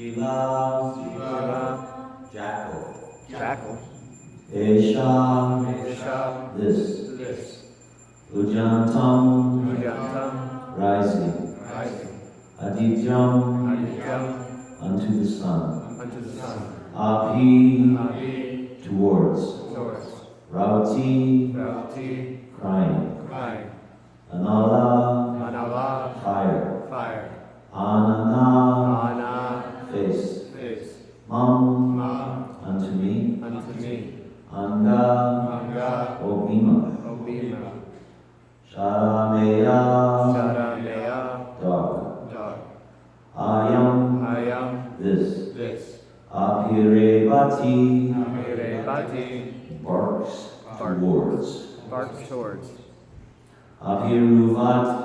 Shiva, Shiva, Jackal, Jackal, Esha, this, Ujantam, Ujantam, rising, Adityam, Adityam, unto the sun, unto the sun, Abhi, towards, Rauti, crying, Anala, fire, Anana, face, Mam, unto me, Anga, Obima, Sharameya, dog, Ayam, this, Apirevati, barks towards, Apiruvat,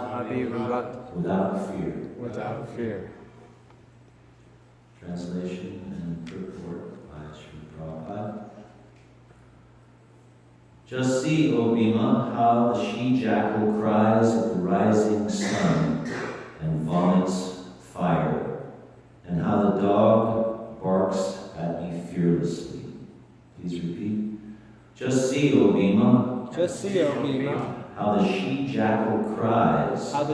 without fear. Translation and purport by Srila Prabhupada. Just see, O Bhima, how the she-jackal cries at the rising sun and vomits fire, and how the dog barks at me fearlessly. Please repeat. Just see, O Bhima, how the she-jackal cries at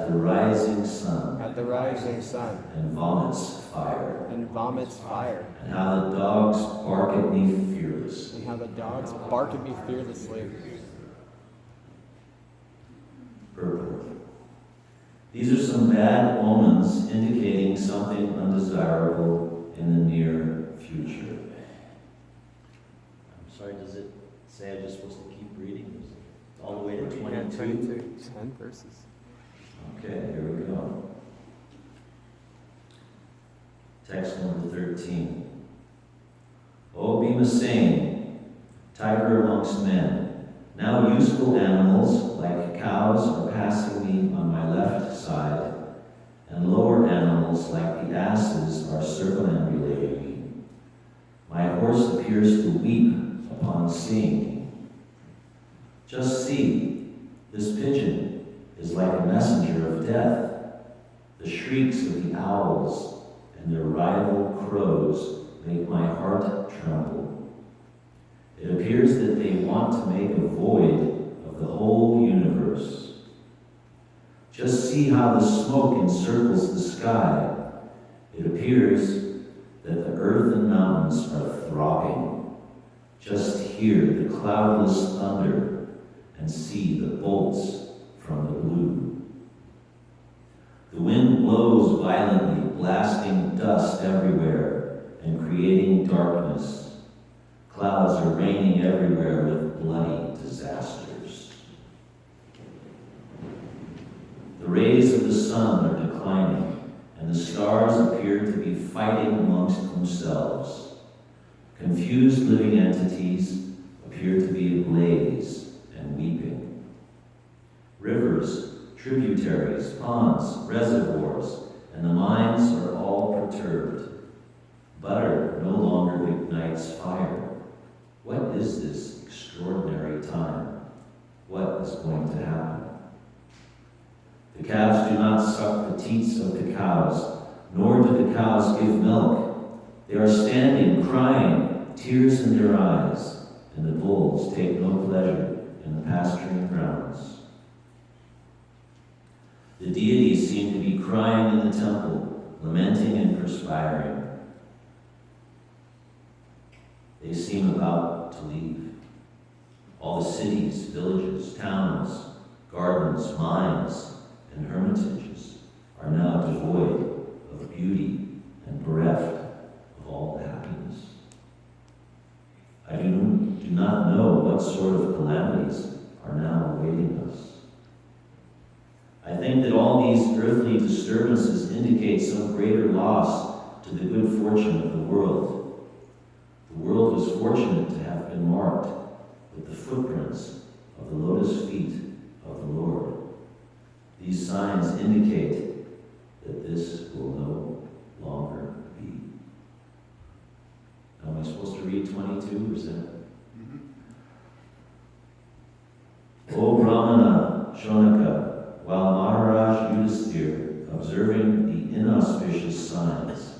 the rising sun and vomits fire, and how the dogs bark at me fearlessly. Purport. These are some bad omens indicating something undesirable in the near future. I'm sorry, does it say I'm just supposed to keep reading? Is it all the way to 22? 10 verses. Okay, here we go. Text number 13. O Bhimasena, tiger amongst men, now useful animals like cows are passing me on my left side, and lower animals like the asses are circumambulating me. My horse appears to weep upon seeing me. Just see, this pigeon is like a messenger of death. The shrieks of the owls and their rival crows make my heart tremble. It appears that they want to make a void of the whole universe. Just see how the smoke encircles the sky. It appears that the earth and mountains are throbbing. Just hear the cloudless thunder and see the bolts from the blue. The wind blows violently, blasting dust everywhere and creating darkness. Clouds are raining everywhere with bloody disasters. The rays of the sun are declining, and the stars appear to be fighting amongst themselves. Confused living entities appear to be ablaze and weeping. Rivers, tributaries, ponds, reservoirs, and the mines are all perturbed. Butter no longer ignites fire. What is this extraordinary time? What is going to happen? The calves do not suck the teats of the cows, nor do the cows give milk. They are standing, crying, tears in their eyes, and the bulls take no pleasure in the pasturing grounds. The deities seem to be crying in the temple, lamenting and perspiring. They seem about to leave. All the cities, villages, towns, gardens, mines, and hermitages are now devoid of beauty and bereft of all happiness. I do not know what sort of calamities are now awaiting us. I think that all these earthly disturbances indicate some greater loss to the good fortune of the world. The world was fortunate to have been marked with the footprints of the lotus feet of the Lord. These signs indicate that this will no longer be. Now, am I supposed to read 22 or is that? O Brahmana Shonaka, while Maharaj Yudhisthira, observing the inauspicious signs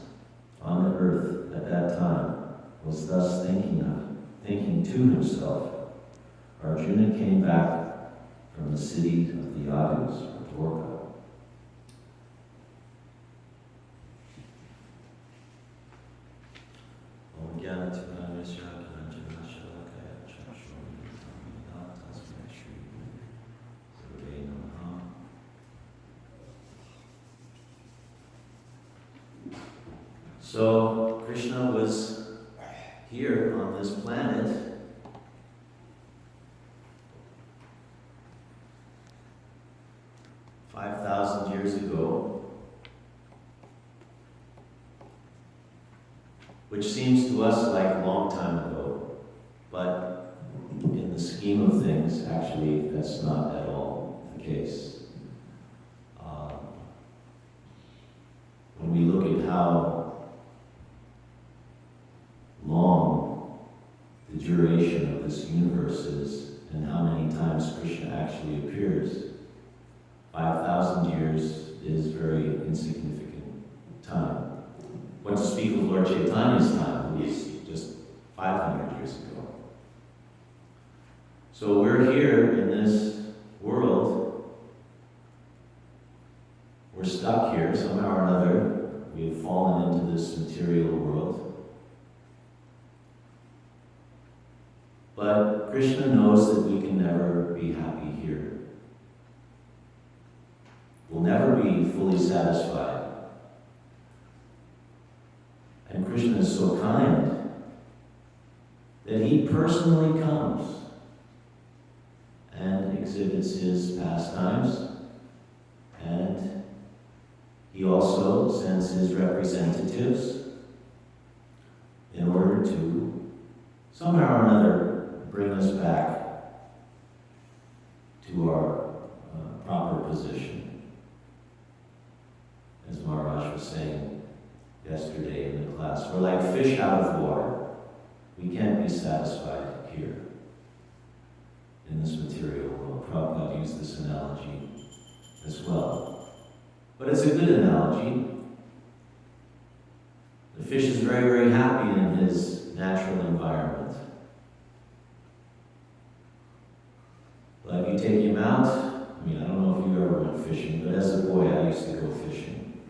on the earth at that time was thus thinking to himself, Arjuna came back from the city of the Yadus, or Dwarka. So Krishna was here on this planet 5,000 years ago, which seems to us like a long time ago, but in the scheme of things, actually, that's not at all the case. When we look at how long the duration of this universe is and how many times Krishna actually appears, 5,000 years is very insignificant time. What to speak of Lord Chaitanya's time, who was just 500 years ago. So we're here in this world. We're stuck here somehow or another. We have fallen into this material world. But Krishna knows that we can never be happy here. We'll never be fully satisfied. And Krishna is so kind that he personally comes and exhibits his pastimes, and he also sends his representatives in order to somehow or another bring us back to our proper position. As Maharaj was saying yesterday in the class, we're like fish out of water. We can't be satisfied here in this material world. Prabhupada used this analogy as well. But it's a good analogy. The fish is very, very happy in his natural environment. But if you take him out, I don't know if you ever went fishing, but as a boy I used to go fishing.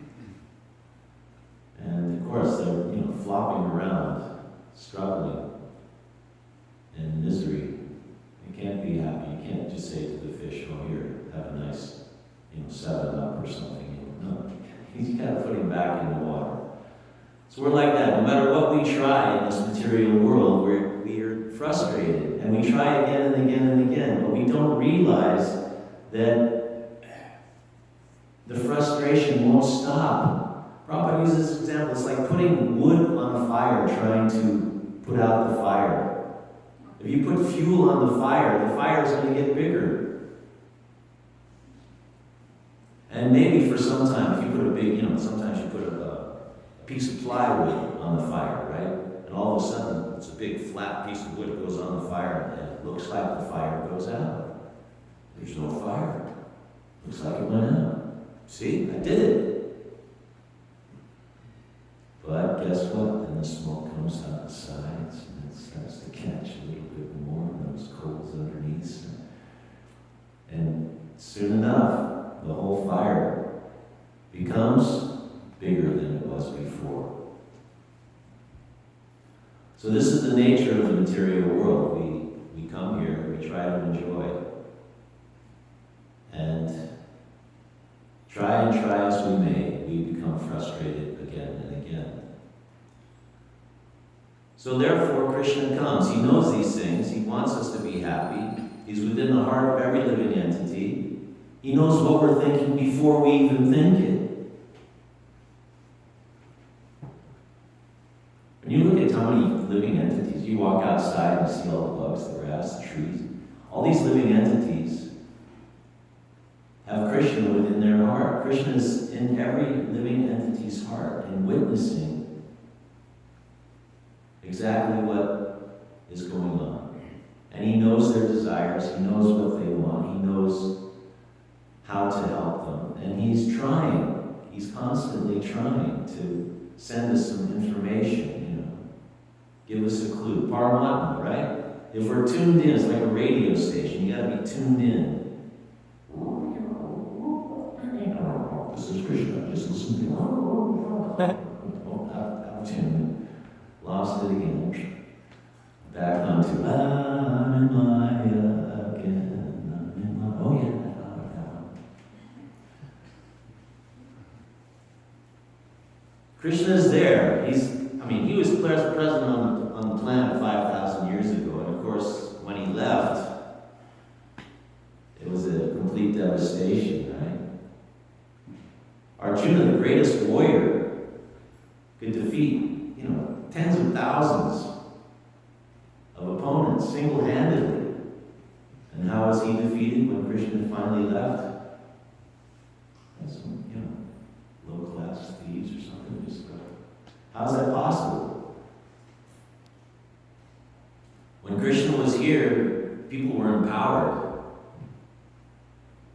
And of course they're, flopping around, struggling in misery. You can't be happy. You can't just say to the fish, oh here, have a nice, 7-Up or something. No, you gotta put him back in the water. So we're like that. No matter what we try in this material world, we're frustrated. And we try again and again and again, but we don't realize that the frustration won't stop. Prabhupada uses this example. It's like putting wood on a fire, trying to put out the fire. If you put fuel on the fire is going to get bigger. And maybe for some time, if you put a big, sometimes you put a piece of plywood on the fire, right? And all of a sudden, it's a big flat piece of wood that goes on the fire, and it looks like the fire goes out. There's no fire. Looks like it went out. See, I did it. But guess what? Then the smoke comes out the sides, and it starts to catch a little bit more, and those coals underneath. And soon enough, the whole fire becomes bigger than it was before. So this is the nature of the material world. We come here, we try to enjoy it. And try as we may, we become frustrated again and again. So therefore, Krishna comes. He knows these things. He wants us to be happy. He's within the heart of every living entity. He knows what we're thinking before we even think it. When you look at how many living entities, you walk outside and see all the bugs, the grass, the trees. All these living entities have Krishna within their heart. Krishna is in every living entity's heart and witnessing exactly what is going on. And he knows their desires, he knows what they want, he knows how to help them. And he's trying. he's constantly trying to send us some information, give us a clue. Paramatma, right? If we're tuned in, it's like a radio station. You gotta be tuned in. This is Krishna, just listen to me. Oh, out of tune. Lost it again. Back onto I'm in Maya again. I'm in Maya. Oh yeah, that one. Krishna is there. He was present on the planet 5,000 years ago, and of course, when he left, it was a complete devastation, right? Arjuna, the greatest warrior, could defeat, tens of thousands of opponents single-handedly. And how was he defeated when Krishna finally left? Some, low-class thieves or something. How's that possible? When Krishna was here, people were empowered.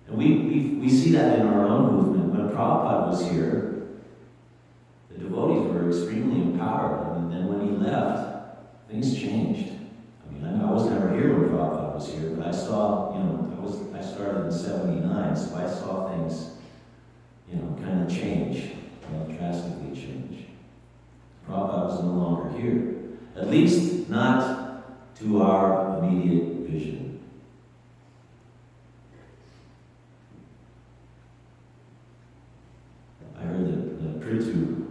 And we see that in our own movement. When Prabhupada was here, the devotees were extremely empowered. And then when he left, things changed. I was never here when Prabhupada was here, but I saw, I started in 79, so I saw things, kind of change, drastically change. Prabhupada was no longer here. At least not to our immediate vision. I heard that Prithu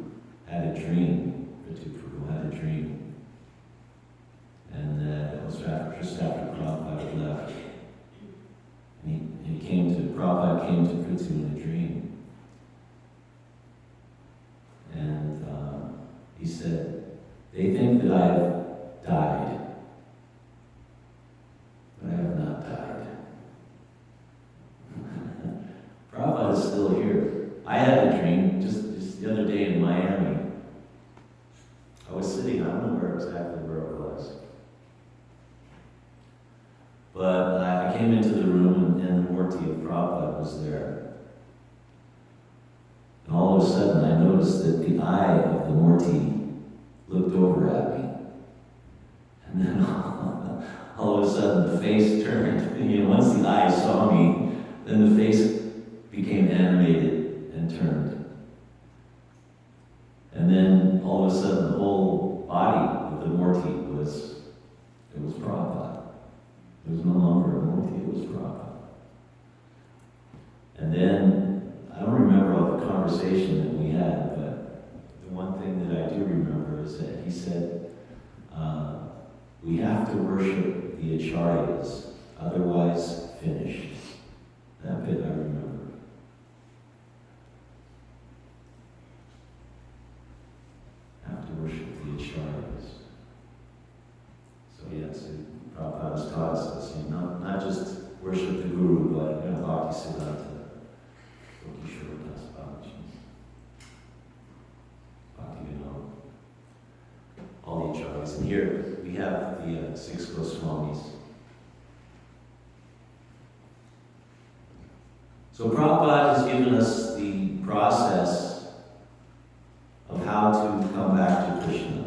had a dream. Prithu Prabhu had a dream. And it was just after Prabhupada had left. And Prabhupada came to Prithu in a dream. And he said, they think that I have died. But I have not died. Prabhupada is still here. I had a dream just the other day in Miami. I was sitting, I don't know exactly where it was. But I came into the room and the Murti of Prabhupada was there. And all of a sudden I noticed that the eye of the Murti looked over at me. And then all of a sudden the face turned. Once the eye saw me, then the face became animated and turned. And then all of a sudden the whole body of the Murti was Prabhupada. It was no longer a Murti, it was Prabhupada. And then, I don't remember all the conversation that we had, but the one thing that I do remember is that he said, we have to worship the acharyas, otherwise finished. That bit I remember. Have to worship the acharyas. So yes, Prabhupada's taught us this, not just worship the Guru, but Bhakti Siddhanta, Bhakti Shuradas Babaji, Bhakti Vinod, all the acharyas. And here we have the 6 Goswamis. So Prabhupada has given us the process of how to come back to Krishna.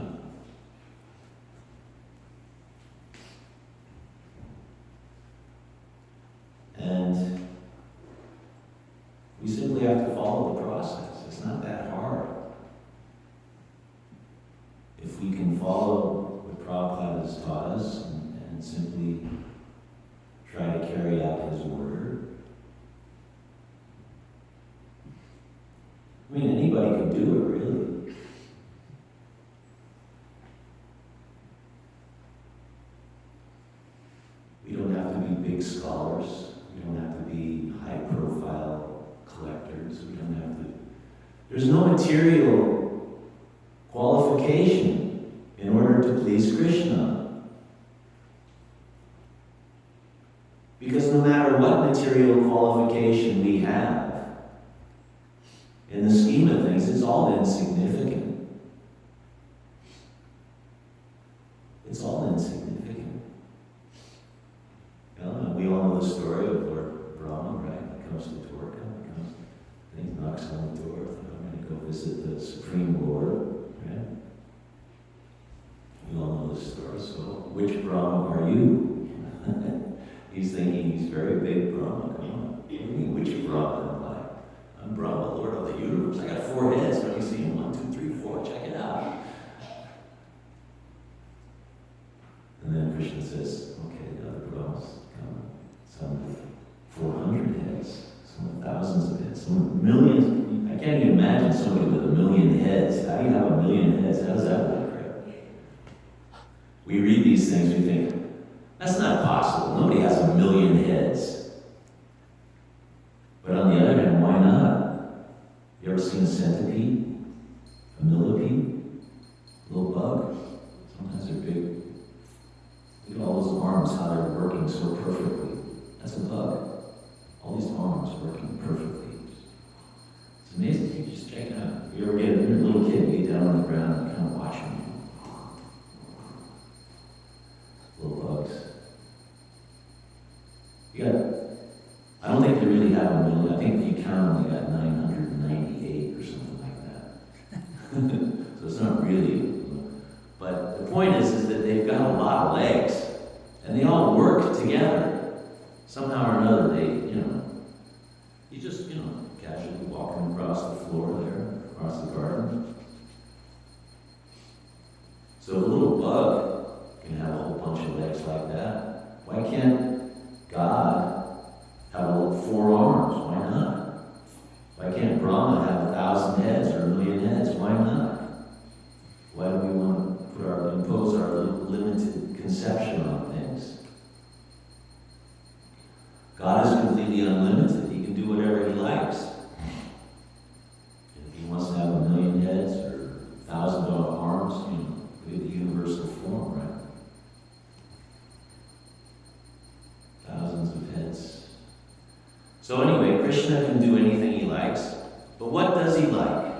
And we simply have to follow the process. It's not that hard. If we can follow what Prabhupada has taught us and simply try to carry out his word. Anybody can do it, really. We don't have to be big scholars. We don't have to be high-profile collectors. There's no material qualification in order to please Krishna. Because no matter what material qualification we have, in the scheme of things, it's all insignificant. It's all insignificant. We all know the story of Lord Brahma, right? He comes to Dwarka, he knocks on the door. Supreme Lord, right? We all know this story. So, which Brahma are you? He's thinking he's very big Brahma. Come on. What do you mean, which Brahma am I? I'm Brahma, Lord of the universe. I got 4 heads. Don't you see them? 1, 2, 3, 4. Check it out. And then Krishna says, okay, the other Brahmas come. Some with 400 heads, some with thousands of heads, some with millions. I can't even imagine somebody with 1,000,000 heads. How do you have 1,000,000 heads? How does that work, right? We read these things, we think, that's not possible. Nobody has 1,000,000 heads. But on the other hand, why not? You ever seen a centipede? A millipede? A little bug? Sometimes they're big. Look at all those arms, how they're working so perfectly. That's a bug. All these arms working perfectly. It's amazing. You just check it out. You ever get a little kid, you get down on the ground and kind of watch them. Little bugs. You got, I don't think they really have 1,000,000. I think if you count them, they got 998 or something like that. So it's not really. But the point is that they've got a lot of legs, and they all work together. Somehow or another, you just, casually walking across the floor there, across the garden. So a little bug can have a whole bunch of legs like that. Why can't God have 4 arms? Why not? Why can't Brahma have 1,000 heads or 1,000,000 heads? Why not? Why do we want to impose our limited conception on things? God is completely unlimited. He can do whatever he likes. If he wants to have 1,000,000 heads or 1,000 arms, we have the universal form, right? Thousands of heads. So anyway, Krishna can do anything he likes, but what does he like?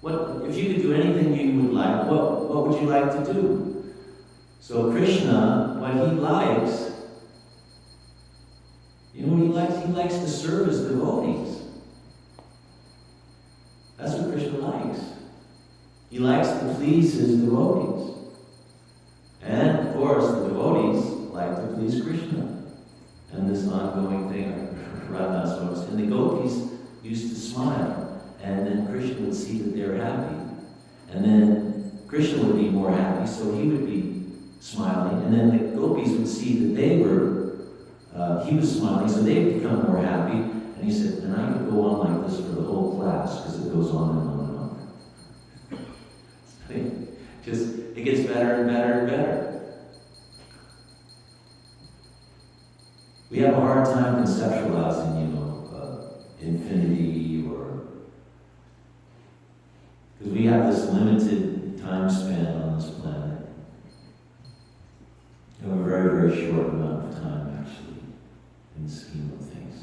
What if you could do anything you would like? What would you like to do? So Krishna, what he likes, you know what he likes? He likes to serve his devotees. That's what Krishna likes. He likes to please his devotees. And of course, the devotees like to please Krishna. And this ongoing thing, Radha, and the gopis used to smile. And then Krishna would see that they're happy. And then Krishna would be more happy, so he would be smiling. And then the gopis would see that he was smiling, so they'd become more happy. And he said, and I could go on like this for the whole class, because it goes on and on and on. It gets better and better and better. We have a hard time conceptualizing, infinity, because we have this limited time span on this planet. We have a very, very short amount of time, actually, in the scheme of things.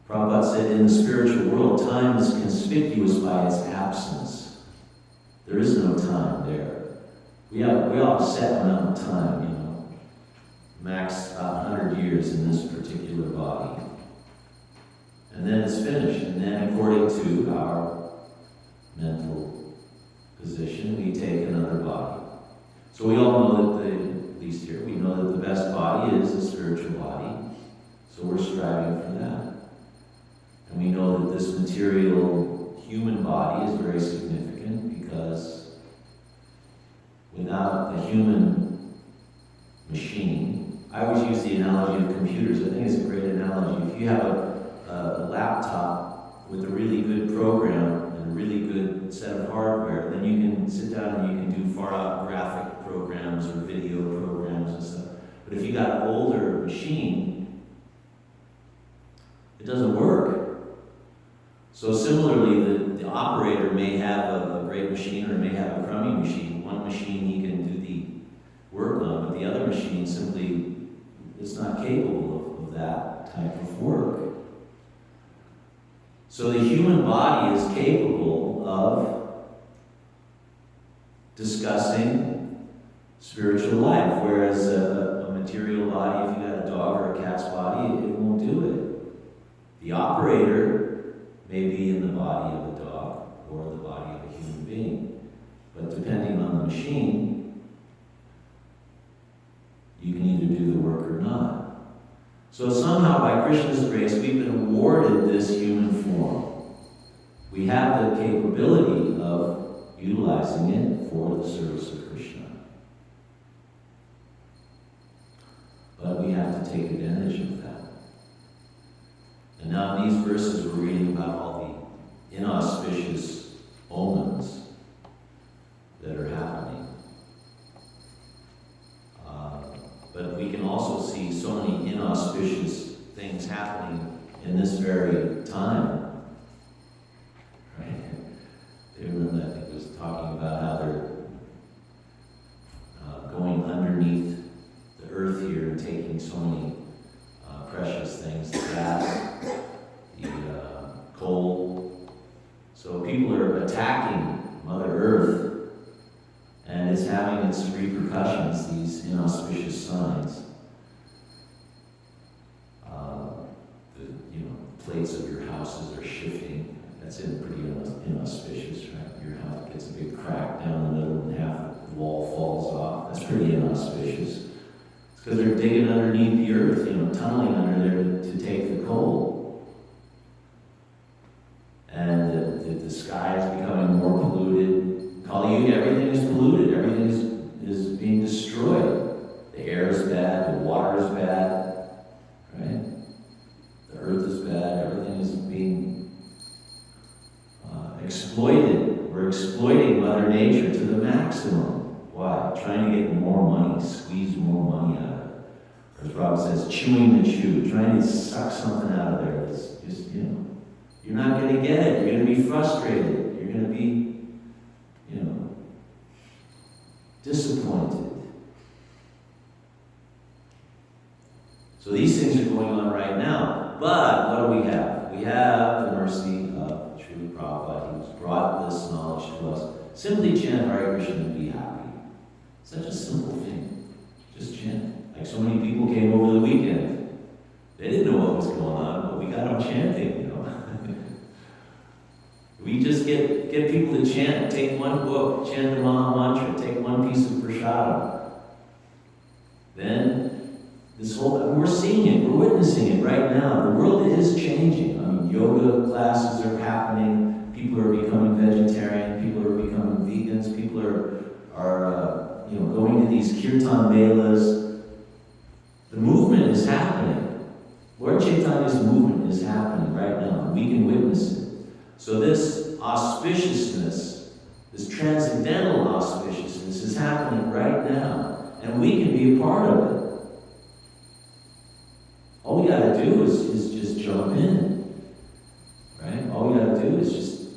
Prabhupada said, in the spiritual world, time is conspicuous by its absence. There is no time there. We all have a set amount of time, max 100 years in this particular body. And then it's finished. And then according to our mental position, we take another body. So we all know that, at least here, we know that the best body is the spiritual body. So we're striving for that. And we know that this material human body is very significant because without the human machine, I always use the analogy of computers. I think it's a great analogy. If you have a laptop with a really good program and a really good set of hardware, then you can sit down and you can do far-out graphic programs or video programs and stuff. But if you got an older machine, it doesn't work. So similarly, the operator may have a great machine or may have a crummy machine. One machine he can do the work on, but the other machine simply is not capable of that type of work. So the human body is capable of discussing spiritual life, whereas a material body, if you got a dog or a cat's body, it won't do it. The operator maybe in the body of a dog or the body of a human being. But depending on the machine, you can either do the work or not. So somehow, by Krishna's grace, we've been awarded this human form. We have the capability of utilizing it for the service of Krishna. But we have to take advantage of that. And now in these verses we're reading about all the inauspicious omens that are happening. But we can also see so many inauspicious things happening in this very time. Right? Everyone, I think, was talking about how they're going underneath the earth here and taking so many precious things, the gas, the coal. So people are attacking Mother Earth, and it's having its repercussions, these inauspicious signs. Plates of your houses are shifting. That's pretty inauspicious, right? Your house gets a big crack down the middle and half the wall falls off. That's pretty inauspicious. It's because they're digging underneath the earth, tunneling under there to take the coal. And the sky is becoming more polluted. Kali Yuga, everything is polluted. Everything is being destroyed. The air is bad. The water is bad. Right? The earth is bad. Everything is being exploited. We're exploiting Mother Nature to the maximum. Why? Trying to get more money, squeeze more money out of it. As Rob says, chewing the chew, trying to suck something out of there. It's just, you're not going to get it. You're going to be frustrated. You're going to be, disappointed. So these things are going on right now. But what do we have? We have the mercy of Srila Prabhupada, who's brought this knowledge to us. Simply chant Hare Krishna and be happy. Such a simple thing. Just chant. Like so many people came over the weekend. They didn't know what was going on, but we got them chanting, We just get people to chant. Take one book, chant the Maha Mantra, take one piece of prasadam. Then we're seeing it, we're witnessing it right now. The world is changing. Yoga classes are happening. People are becoming vegetarian. People are becoming vegans. People are going to these kirtan melas. The movement is happening. Lord Chaitanya's movement is happening right now. We can witness it. So this auspiciousness, this transcendental auspiciousness is happening right now. And we can be a part of it. All we got to do is just jump in, right? All we got to do is just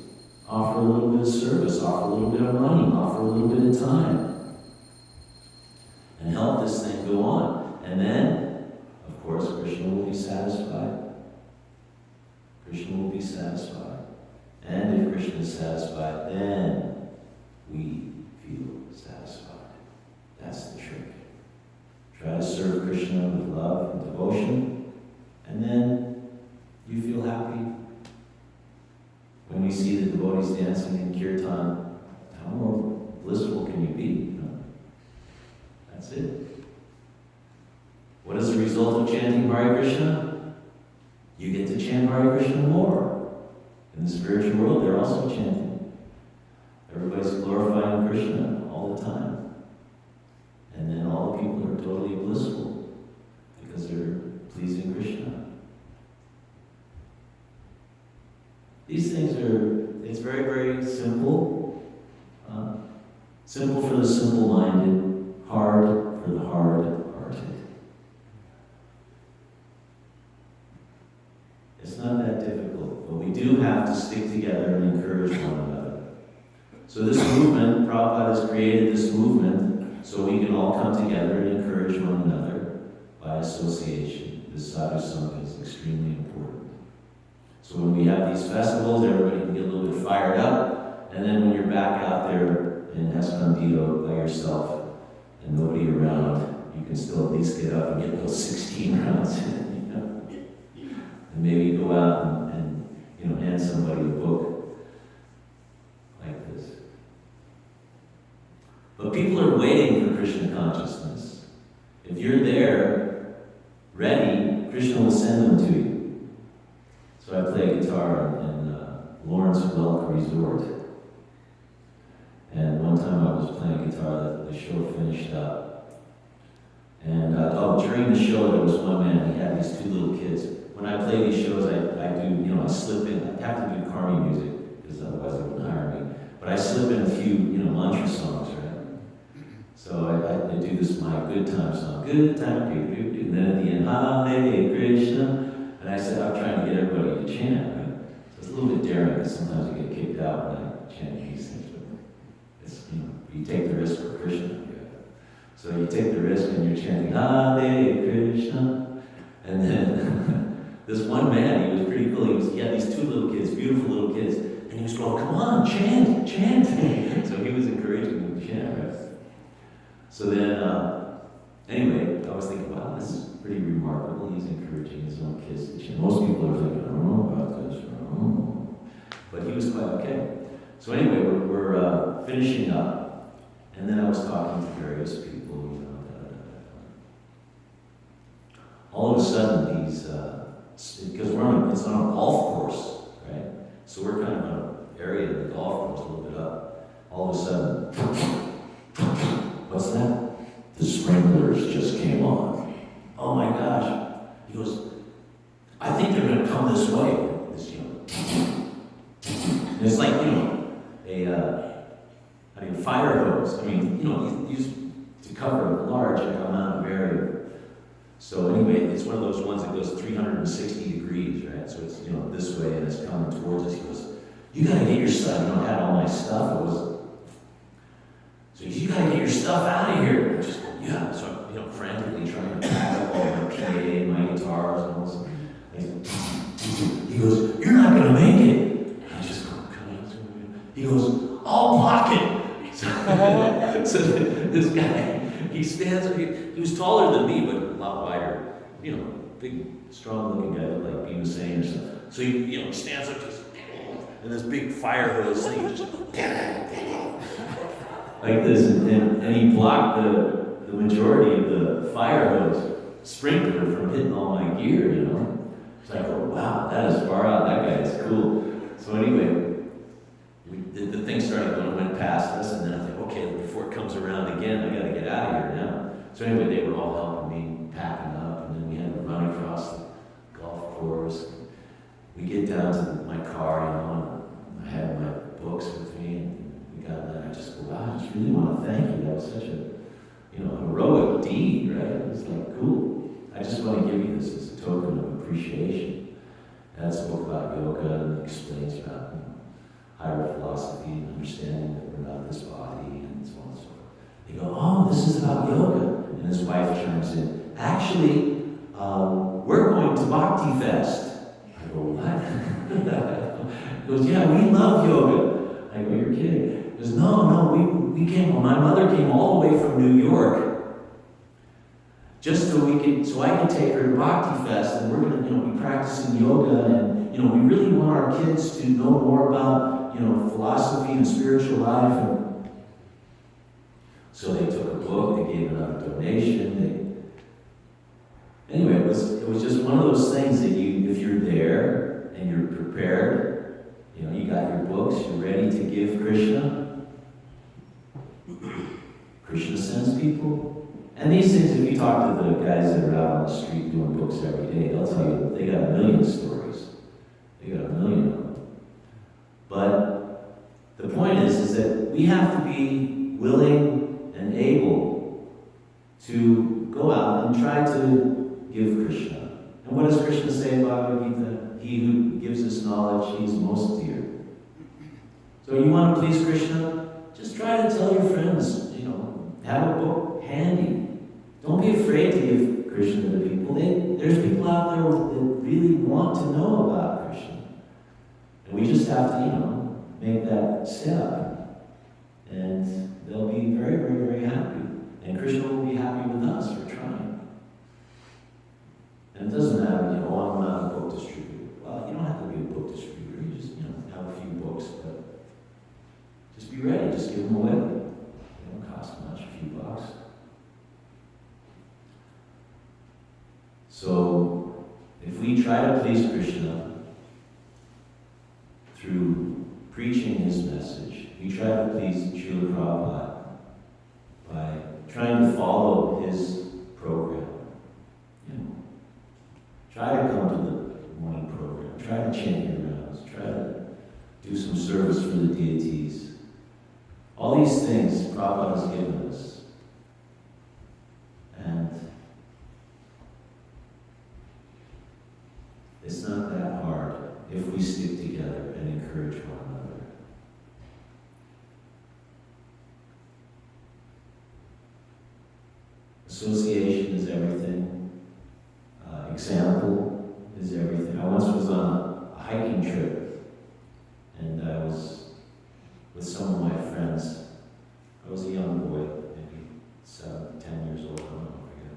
offer a little bit of service, offer a little bit of money, offer a little bit of time, and help this thing go on. And then, of course, Krishna will be satisfied. Krishna will be satisfied. And if Krishna is satisfied, then we feel satisfied. That's the trick. Try to serve Krishna with love and devotion, and then you feel happy. When we see the devotees dancing in kirtan, how more blissful can you be? That's it. What is the result of chanting Hare Krishna? You get to chant Hare Krishna more. In the spiritual world, they're also chanting. Everybody's glorifying Krishna all the time. And then all the people are totally blissful because they're pleasing Krishna. These things it's very, very simple. Simple for the simple-minded, hard for the hard-hearted. It's not that difficult, but we do have to stick together and encourage one another. So this movement, Prabhupada has created this movement so we can all come together and encourage one another by association. This sadhu sangha is extremely important. So when we have these festivals, everybody can get a little bit fired up, and then when you're back out there in Escondido by yourself and nobody around, you can still at least get up and get those 16 rounds in, And maybe go out and hand somebody a book like this. But people are waiting for Krishna consciousness. If you're there, ready, Krishna will send them to you. So I play guitar in Lawrence Welk Resort. And one time I was playing guitar, the show finished up. And during the show there was one man, he had these two little kids. When I play these shows, I do, I slip in, I have to do Karmi music, because otherwise they wouldn't hire me. But I slip in a few, mantra songs, right? So I do this, my good time song, good time, and then at the end, Hare Krishna. And I said, I'm trying to get everybody to chant, right? So it's a little bit daring, because sometimes you get kicked out when I chant these things. But it's, you take the risk for Krishna. So you take the risk and you're chanting, Hare Krishna. And then this one man, he was pretty cool. He had these two little kids, beautiful little kids. And he was going, come on, chant, chant. So he was encouraging them to chant, right? So then, anyway, I was thinking, wow, this is pretty remarkable. He's encouraging his own kids to chant. Most people are thinking, I don't know about this. I don't know. But he was quite okay. So anyway, we're finishing up. And then I was talking to various people, All of a sudden, these, because it's on a golf course, right? So we're kind of in an area of the golf course, a little bit up. All of a sudden, what's that? The sprinklers just came on. Oh my gosh. He goes, I think they're going to come this way. This, and it's like, a fire hose. I mean, used to cover a large amount of area. So anyway, it's one of those ones that goes 360 degrees, right? So it's, this way and it's coming towards us. He goes, you gotta get your stuff. I had all my stuff. So you gotta get your stuff out of here. And I just go, yeah. So I'm, frantically trying to pack up all my PA, my guitars, and all this. He goes, you're not gonna make it. And I just go, come on. He goes, I'll block it. So this guy, he stands, he was taller than me, but a lot wider. Big, strong-looking guy, like Bhima Singh or something. So he, stands up just, and this big fire hose thing, just like this, and he blocked the majority of the fire hose sprinkler from hitting all my gear, It's like, oh wow, that is far out. That guy is cool. So anyway, the thing started going, went past us, and then I thought, okay, before it comes around again, I got to get out of here now. So anyway, they were all helping me packing up, and then we had to run across the golf course. We get down to my car, and I had my books with me, and we got there. I just go, wow, I just really want to thank you. That was such a, heroic deed, right? It was like, cool. I just want to give you this as a token of appreciation. And that's a book about yoga, and explains about, higher philosophy and understanding that we're not this body and so on and so forth. They go, oh, this is about yoga. And his wife chimes in, actually, we're going to Bhakti Fest. I go, what? He goes, yeah, we love yoga. I go, you're kidding. He goes, no, we came, my mother came all the way from New York just so I can take her to Bhakti Fest, and we're going to, be practicing yoga, and, we really want our kids to know more about, philosophy and spiritual life. And so they took a book, they gave another donation. Anyway, it was just one of those things that if you're there and you're prepared, you got your books, you're ready to give Krishna. Krishna sends people. And these things, if you talk to the guys that are out on the street doing books every day, they'll tell you they got a million stories. They got a million of them. But the point is that we have to be willing and able to go out and try to give Krishna. And what does Krishna say in Bhagavad Gita? He who gives us knowledge, he is most dear. So you want to please Krishna? Just try to tell your friends, have a book handy. Don't be afraid to give Krishna to people. There's people out there that really want to know about Krishna. And we just have to, make that step. And they'll be very, very, very happy. And Krishna will be happy with us for trying. And it doesn't matter, I'm not a book distributor. Well, you don't have to be a book distributor just give them away. They don't cost much, a few bucks. So, if we try to please Krishna through preaching his message, we try to please Srila Prabhupada by trying to follow his program. Try to come to the morning program. Try to chant your rounds. Try to do some service for the deities. All these things Prabhupada has given us. And it's not that hard if we stick together and encourage one another. Association is everything. Example is everything. I once was on a hiking trip, and I was with some of my friends. I was a young boy, maybe 7, 10 years old, I don't know, I forget.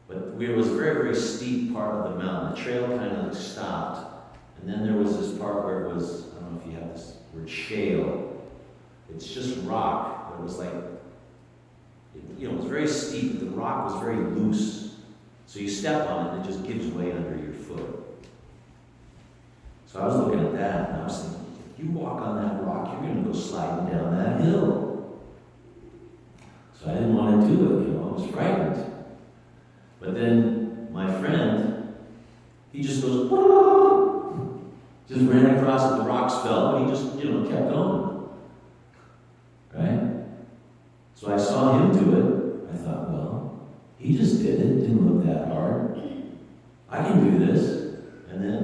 But it was a very, very steep part of the mountain. The trail kind of stopped, and then there was this part where it was, I don't know if you have this word, shale. It's just rock. It was like, it was very steep, but the rock was very loose. So you step on it and it just gives way under your foot. So I was looking at that and I was thinking, if you walk on that rock, you're going to go sliding down that hill. So I didn't want to do it, I was frightened. But then my friend, he just goes, whoa! Just ran across it, the rocks fell, but he just, kept going. Right? So I saw him do it. I thought, well, he just did it. Didn't look that hard. I can do this. And then,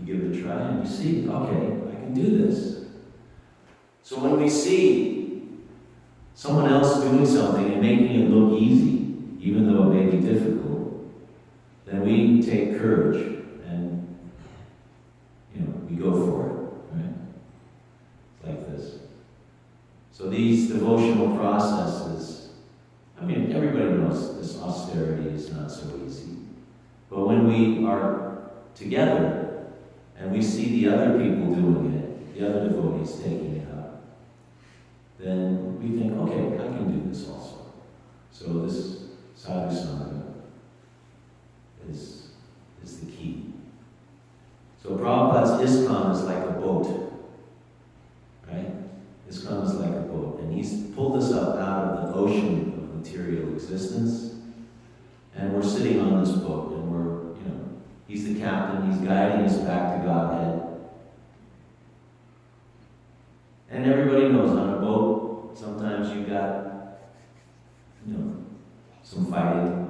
you give it a try and you see, okay, I can do this. So when we see someone else doing something and making it look easy, even though it may be difficult, then we take courage and, we go for it, right? It's like this. So these devotional processes, everybody knows this austerity is not so easy. But when we are together and we see the other people doing it, the other devotees taking it up, then we think, okay, I can do this also. So this sadhu sangha is the key. So Prabhupada's ISKCON is like a boat, right? ISKCON is like a boat, and he's pulled us up out of the ocean of material existence, and we're sitting on this boat, and he's the captain, he's guiding us back to Godhead. And everybody knows on a boat, sometimes you got, some fighting,